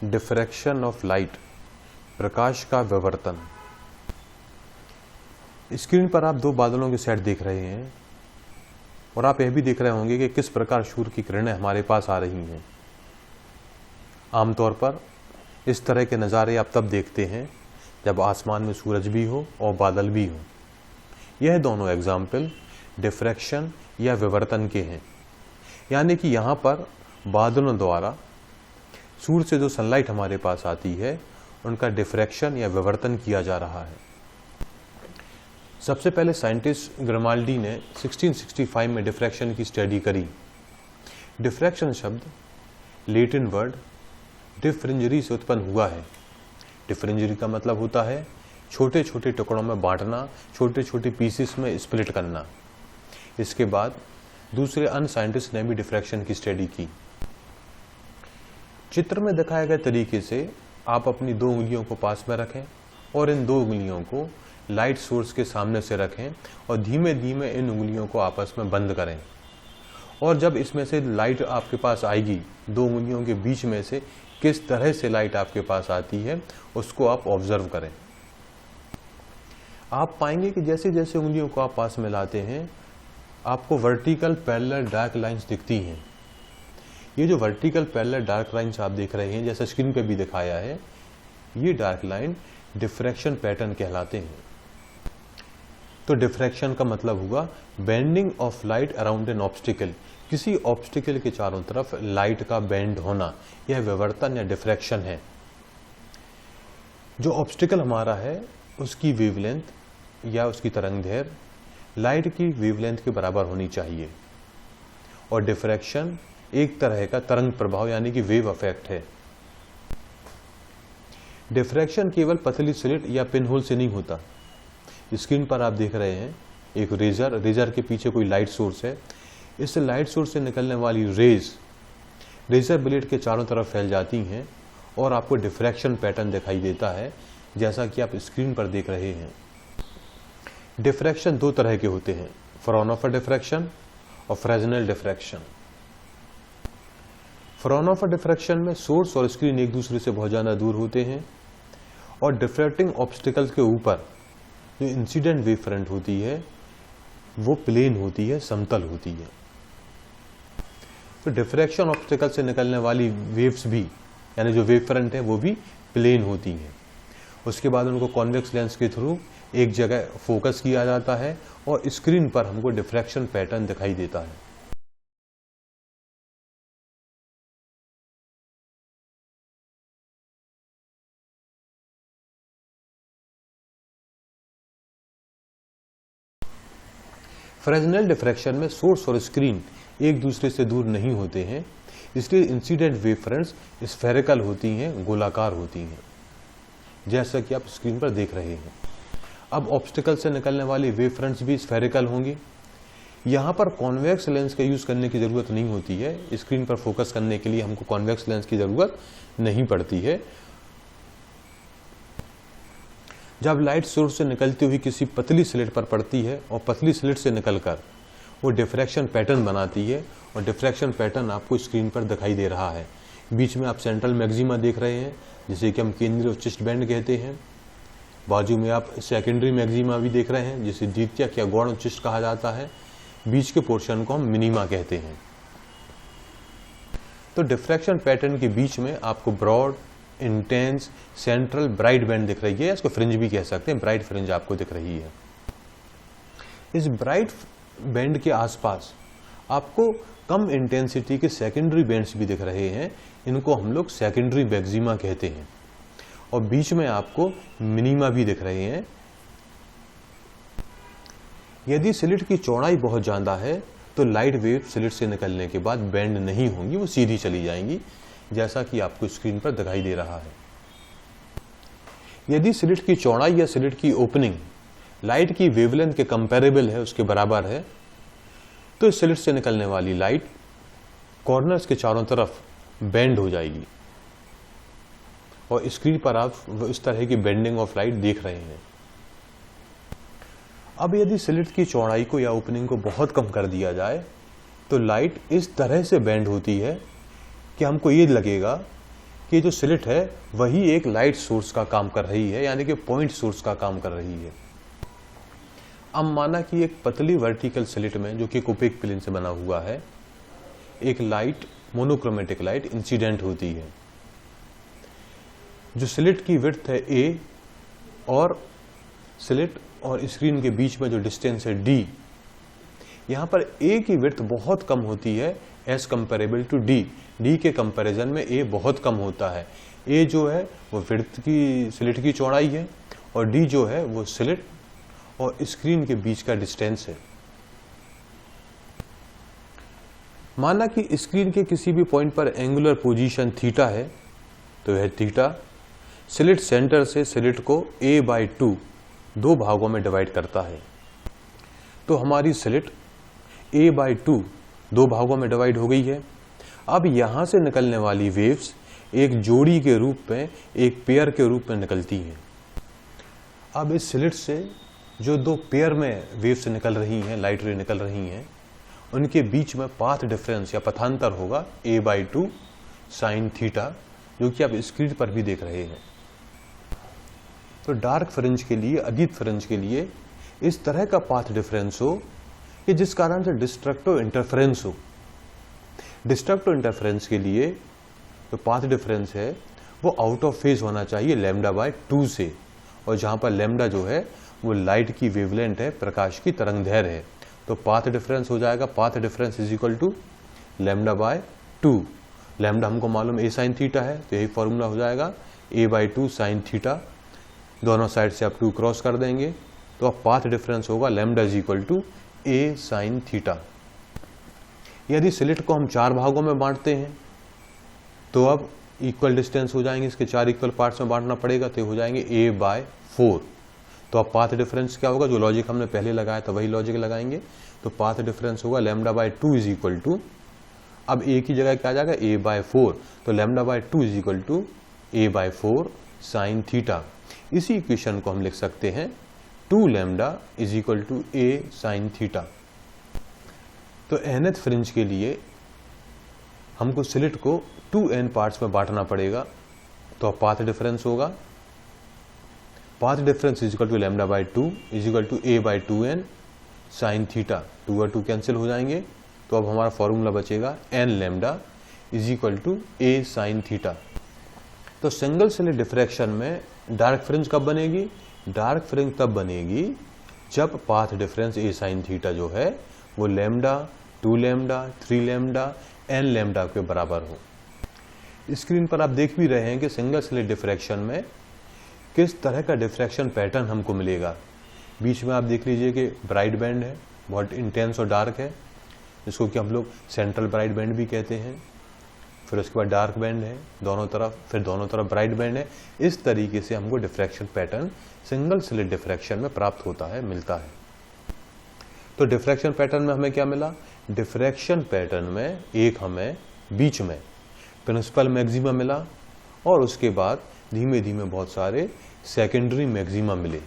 Diffraction of light, प्रकाश का विवर्तन। Screen पर आप दो बादलों के सेट देख रहे हैं और आप यह भी देख रहे होंगे कि किस प्रकार सूर्य की किरणें हमारे पास आ रही हैं। आमतौर पर इस तरह के नज़ारे आप तब देखते हैं जब आसमान में सूरज भी हो और बादल भी हो। यह दोनों एग्जाम्पल डिफ्रैक्शन या विवर्तन के हैं, यानी कि यहाँ पर बादलों द्वारा सूर्य से जो सनलाइट हमारे पास आती है उनका डिफ्रैक्शन या विवर्तन किया जा रहा है। सबसे पहले साइंटिस्ट ग्रिमाल्डी ने 1665 में डिफ्रैक्शन की स्टडी करी। डिफ्रैक्शन शब्द लैटिन वर्ड डिफरेंजरी से उत्पन्न हुआ है। डिफरेंजरी का मतलब होता है छोटे छोटे टुकड़ों में बांटना, छोटे छोटे पीसेस में स्प्लिट करना। इसके बाद दूसरे अन्य साइंटिस्ट ने भी डिफ्रैक्शन की स्टडी की। चित्र में दिखाए गए तरीके से आप अपनी दो उंगलियों को पास में रखें और इन दो उंगलियों को लाइट सोर्स के सामने से रखें और धीमे धीमे इन उंगलियों को आपस में बंद करें। और जब इसमें से लाइट आपके पास आएगी, दो उंगलियों के बीच में से किस तरह से लाइट आपके पास आती है उसको आप ऑब्जर्व करें। आप पाएंगे कि जैसे जैसे उंगलियों को आप पास में लाते हैं आपको वर्टिकल पैरेलल डार्क लाइंस दिखती हैं। ये जो वर्टिकल पैरेलल डार्क लाइंस आप देख रहे हैं, जैसा स्क्रीन पे भी दिखाया है, ये डार्क लाइन डिफ्रैक्शन पैटर्न कहलाते हैं। तो डिफ्रैक्शन का मतलब हुआ bending of light around an obstacle, किसी ऑब्स्टिकल के चारों तरफ लाइट का बेंड होना, यह विवर्तन या डिफ्रैक्शन है। जो ऑब्स्टिकल हमारा है उसकी वेवलेंथ या उसकी तरंगदैर्घ्य लाइट की वेवलेंथ के बराबर होनी चाहिए और डिफ्रैक्शन एक तरह का तरंग प्रभाव यानी कि वेव इफेक्ट है। डिफ्रैक्शन केवल पतली स्लिट या पिन होल से नहीं होता। स्क्रीन पर आप देख रहे हैं एक रेजर के पीछे कोई लाइट सोर्स है। इस लाइट सोर्स से निकलने वाली रेज रेजर ब्लेड के चारों तरफ फैल जाती हैं और आपको डिफ्रैक्शन पैटर्न दिखाई देता है, जैसा कि आप स्क्रीन पर देख रहे हैं। डिफ्रैक्शन दो तरह के होते हैं, फ्राउनहोफर डिफ्रैक्शन और फ्रेस्नेल डिफ्रैक्शन। फ्राउनहोफर डिफ्रैक्शन में सोर्स और स्क्रीन एक दूसरे से बहुत ज़्यादा दूर होते हैं और डिफ्रैक्टिंग ऑब्स्टिकल्स के ऊपर जो इंसिडेंट वेव फ्रंट होती है वो प्लेन होती है, समतल होती है। तो डिफ्रैक्शन ऑब्स्टिकल से निकलने वाली वेव्स भी, यानी जो वेव फ्रंट है वो भी प्लेन होती हैं। उसके बाद उनको कॉन्वेक्स लेंस के थ्रू एक जगह फोकस किया जाता है और स्क्रीन पर हमको डिफ्रैक्शन पैटर्न दिखाई देता है। फ्रेस्नेल डिफ्रैक्शन में सोर्स और स्क्रीन एक दूसरे से दूर नहीं होते हैं, इसलिए इंसिडेंट वेव फ्रंट्स स्फेरिकल होती हैं, गोलाकार होती हैं, जैसा कि आप स्क्रीन पर देख रहे हैं। अब ऑब्स्टिकल से निकलने वाली वेव फ्रंट्स भी स्फेरिकल होंगी। यहाँ पर कॉन्वेक्स लेंस का यूज करने की जरूरत नहीं होती है। स्क्रीन पर फोकस करने के लिए हमको कॉन्वेक्स लेंस की जरूरत नहीं पड़ती है। जब लाइट सोर्स से निकलती हुई किसी पतली स्लिट पर पड़ती है और पतली स्लिट से निकलकर वो डिफ्रैक्शन पैटर्न बनाती है और डिफ्रैक्शन पैटर्न आपको स्क्रीन पर दिखाई दे रहा है। बीच में आप सेंट्रल मैक्सिमा देख रहे हैं, जिसे कि हम केंद्रीय उच्चिष्ट बैंड कहते हैं। बाजू में आप सेकेंडरी मैक्सिमा भी देख रहे हैं, जिसे द्वितीयक या गौण उच्चिष्ट कहा जाता है। बीच के पोर्शन को हम मिनिमा कहते हैं। तो डिफ्रैक्शन पैटर्न के बीच में आपको broad, intense, central, bright band दिख रही है। इसको फ्रिंज भी कह सकते हैं, ब्राइट फ्रिंज आपको दिख रही है। इस ब्राइट बैंड के आसपास आपको कम इंटेंसिटी के सेकेंडरी बैंड्स भी दिख रहे हैं। इनको हम लोग सेकेंडरी मैक्सिमा कहते हैं और बीच में आपको मिनिमा भी दिख रहे हैं। यदि स्लिट की चौड़ाई बहुत ज्यादा है तो लाइट वेव स्लिट से निकलने के बाद बेंड नहीं होंगी, वो सीधी चली जाएंगी, जैसा कि आपको स्क्रीन पर दिखाई दे रहा है। यदि स्लिट की चौड़ाई या स्लिट की ओपनिंग लाइट की वेवलेंथ के कंपैरेबल है, उसके बराबर है, तो इस स्लिट से निकलने वाली लाइट कॉर्नर्स के चारों तरफ बेंड हो जाएगी और स्क्रीन पर आप इस तरह की बेंडिंग ऑफ लाइट देख रहे हैं। अब यदि स्लिट की चौड़ाई को या ओपनिंग को बहुत कम कर दिया जाए तो लाइट इस तरह से बेंड होती है कि हमको ये लगेगा कि जो स्लिट है वही एक लाइट सोर्स का काम कर रही है, यानी कि पॉइंट सोर्स का काम कर रही है। अब माना कि एक पतली वर्टिकल स्लिट में, जो कि एक ओपेक प्लेन से बना हुआ है, एक लाइट, मोनोक्रोमेटिक लाइट इंसिडेंट होती है। जो स्लिट की विड्थ है a और स्लिट और स्क्रीन के बीच में जो डिस्टेंस है d, यहाँ पर a की विड्थ बहुत कम होती है as comparable to d। d के कंपैरिजन में a बहुत कम होता है। a जो है वो विड्थ की, स्लिट की चौड़ाई है, और d जो है वो स्लिट और स्क्रीन के बीच का डिस्टेंस है। माना कि स्क्रीन के किसी भी पॉइंट पर एंगुलर पोजीशन थीटा है, तो यह थीटा स्लिट सेंटर से स्लिट को a/2 दो भागों में डिवाइड करता है। तो हमारी स्लिट a/2 दो भागों में डिवाइड हो गई है। अब यहां से निकलने वाली वेव्स एक जोड़ी के रूप में, एक पेयर के रूप में निकलती हैं। अब इस स्लिट से जो दो पेयर में वेव्स निकल रही हैं, लाइट रे निकल रही हैं, उनके बीच में पाथ डिफरेंस या पथांतर होगा a/2 साइन थीटा, जो कि आप स्क्रीन पर भी देख रहे हैं। तो डार्क फ्रिंज के लिए, अदीत फ्रिंज के लिए इस तरह का पाथ डिफरेंस हो कि जिस कारण से डिस्ट्रक्टिव इंटरफेरेंस हो। डिस्ट्रक्टिव इंटरफेरेंस के लिए जो पाथ डिफरेंस है वो आउट ऑफ फेज होना चाहिए λ/2 से, और जहां पर लैम्डा जो है वो लाइट की वेवलेंथ है, प्रकाश की तरंग दैर्घ्य है। तो पाथ डिफरेंस हो जाएगा, path difference is equal to λ/2। Lambda हमको मालूम a साइन थीटा है, तो यही फॉर्मूला हो जाएगा a/2 साइन थीटा। दोनों साइड से आप 2 क्रॉस कर देंगे, तो अब पाथ डिफरेंस होगा lambda is equal to a sine theta. यदि स्लिट को हम 4 भागों में बांटते हैं, तो अब इक्वल डिस्टेंस हो जाएंगे, इसके 4 इक्वल पार्ट्स में बांटना पड़ेगा, तो हो जाएंगे a/4। तो अब पाथ डिफरेंस क्या होगा, जो लॉजिक हमने पहले लगाया था वही लॉजिक लगाएंगे। तो पाथ डिफरेंस होगा λ/2 इज इक्वल टू, अब a की जगह क्या आ जाएगा a/4, तो λ/2 is equal to a/4 sine theta. इसी इक्वेशन को हम लिख सकते हैं 2λ is equal to a sine theta. तो nth फ्रिंज के लिए हमको स्लिट को 2n पार्ट्स में बांटना पड़ेगा, तो अब पाथ डिफरेंस होगा, path difference is equal to λ/2 is equal to a/2n sine theta. 2 और 2 कैंसिल हो जाएंगे, तो अब हमारा फॉर्मूला बचेगा nλ is equal to a sine theta. तो सिंगल स्लिट डिफ्रैक्शन में डार्क फ्रिंज कब बनेगी? डार्क फ्रिंज तब बनेगी जब path difference a sine theta जो है वो लैम्डा, 2λ, 3λ, nλ के बराबर हो। स्क्रीन पर आप देख भी रहे हैं कि सिंगल स्लिट डिफ्रैक्शन में किस तरह का डिफ्रैक्शन पैटर्न हमको मिलेगा। बीच में आप देख लीजिए कि ब्राइट बैंड है, बहुत इंटेंस और डार्क है, जिसको कि हम लोग सेंट्रल ब्राइट बैंड भी कहते हैं। फिर उसके बाद डार्क बैंड है दोनों तरफ, फिर दोनों तरफ ब्राइट बैंड है। इस तरीके से हमको diffraction pattern single slit diffraction में प्राप्त होता है, मिलता है। तो डिफ्रैक्शन पैटर्न में हमें क्या मिला? डिफ्रैक्शन पैटर्न में एक हमें बीच में प्रिंसिपल मैक्सिमा मिला, और उसके बाद धीमे धीमे बहुत सारे सेकेंडरी मैक्सिमा मिले।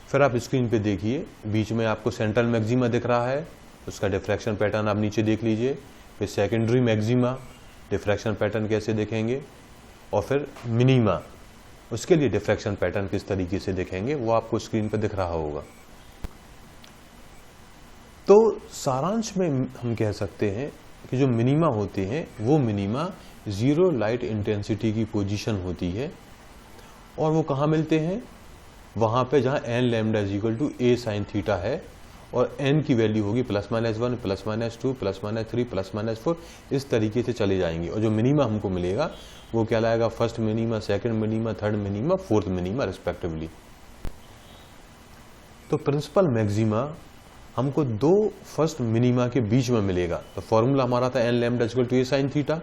फिर आप स्क्रीन पे देखिए, बीच में आपको सेंट्रल मैक्सिमा दिख रहा है, उसका डिफ्रैक्शन पैटर्न आप नीचे देख लीजिए। फिर सेकेंडरी मैक्सिमा, डिफ्रैक्शन पैटर्न कैसे देखेंगे, और फिर मिनिमा, उसके लिए डिफ्रैक्शन पैटर्न किस तरीके से देखेंगे, वो आपको स्क्रीन पर दिख रहा होगा। तो सारांश में हम कह सकते हैं कि जो मिनिमा होते हैं वो मिनिमा जीरो लाइट इंटेंसिटी की पोजीशन होती है, और वो कहाँ मिलते हैं? वहाँ पे जहाँ nλ is equal to a sine theta है, और n की वैल्यू होगी +-1, +-2, +-3, +-4, इस तरीके से चले जाएंगे। और जो मिनिमा हमको मिलेगा वो क्या लाएगा? First minima, second minima, third minima, fourth minima respectively. तो प्रिंसिपल मैक्सिमा हमको दो फर्स्ट मिनिमा के बीच में मिलेगा। तो फॉर्मूला हमारा था nλ is equal to a sine theta,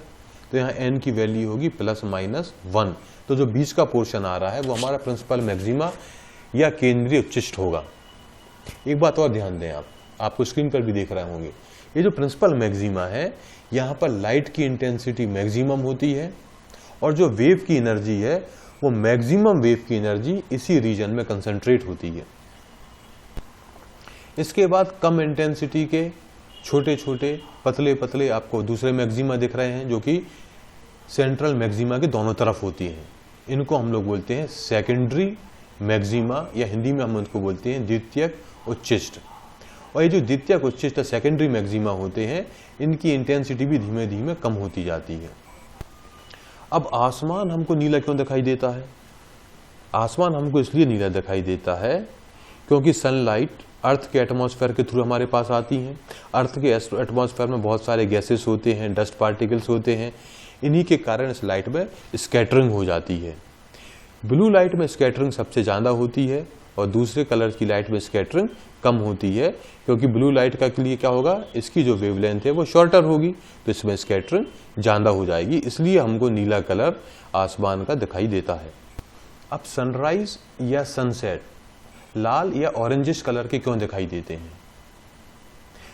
तो यहाँ n की वैल्यू होगी +-1। तो जो बीच का पोर्शन आ रहा है वो हमारा प्रिंसिपल मैक्सिमा या केंद्रीय उच्चिष्ट होगा। एक बात और ध्यान दें, आपको स्क्रीन पर भी देख रहे होंगे, ये जो प्रिंसिपल मैक्सिमा है यहाँ पर लाइट की इंटेंसिटी मैक्सिमम होती है, और जो वेव की एनर्जी है वो मैक्सिमम वेव की एनर्जी इसी रीजन में कंसंट्रेट होती है। इसके बाद कम इंटेंसिटी के छोटे छोटे पतले पतले आपको दूसरे मैक्सिमा दिख रहे हैं, जो कि सेंट्रल मैक्सिमा के दोनों तरफ होती हैं। इनको हम लोग बोलते हैं सेकेंडरी मैक्सिमा, या हिंदी में हम उनको बोलते हैं द्वितीयक उच्चिष्ट। और ये जो द्वितीयक उच्चिष्ट सेकेंडरी मैक्सिमा होते हैं, इनकी इंटेंसिटी भी धीमे धीमे कम होती जाती है। अब आसमान हमको नीला क्यों दिखाई देता है? आसमान हमको इसलिए नीला दिखाई देता है क्योंकि सनलाइट अर्थ के एटमॉस्फेयर के थ्रू हमारे पास आती हैं। अर्थ के एटमॉस्फेयर में बहुत सारे गैसेस होते हैं, डस्ट पार्टिकल्स होते हैं। इन्हीं के कारण इस लाइट में स्कैटरिंग हो जाती है। ब्लू लाइट में स्कैटरिंग सबसे ज़्यादा होती है और दूसरे कलर की लाइट में स्कैटरिंग कम होती है, क्योंकि ब्लू लाइट का लिए क्या होगा, इसकी जो वेवलेंथ है वो शॉर्टर होगी, तो इसमें स्कैटरिंग ज़्यादा हो जाएगी। इसलिए हमको नीला कलर आसमान का दिखाई देता है। अब सनराइज या सनसेट लाल या ऑरेंजिश कलर के क्यों दिखाई देते हैं?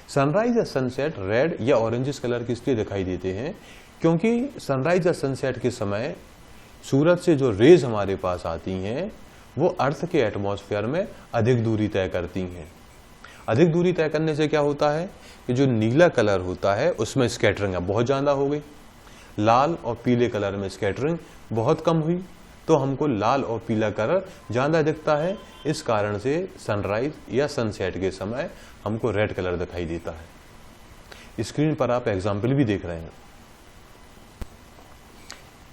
सनराइज या सनसेट रेड या ऑरेंजिश कलर के इसलिए दिखाई देते हैं क्योंकि सनराइज या सनसेट के समय सूरज से जो रेज हमारे पास आती हैं वो अर्थ के एटमॉस्फेयर में अधिक दूरी तय करती हैं। अधिक दूरी तय करने से क्या होता है कि जो नीला कलर होता है उसमें स्कैटरिंग बहुत ज़्यादा हो गई, लाल और पीले कलर में स्कैटरिंग बहुत कम हुई, तो हमको लाल और पीला कलर ज़्यादा दिखता है। इस कारण से सनराइज या सनसेट के समय हमको रेड कलर दिखाई देता है। स्क्रीन पर आप एग्जाम्पल भी देख रहे हैं।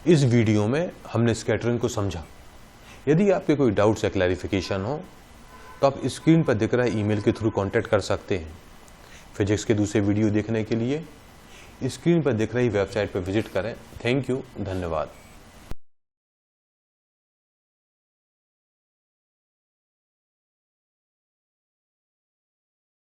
इस वीडियो में हमने स्कैटरिंग को समझा। यदि आपके कोई डाउट्स या क्लैरिफिकेशन हो तो आप स्क्रीन पर दिख रहे ईमेल के थ्रू कांटेक्ट कर सकते हैं। फिजिक्स के दूसरे वीडियो देखने के लिए स्क्रीन पर दिख रही वेबसाइट पर विजिट करें। थैंक यू, धन्यवाद।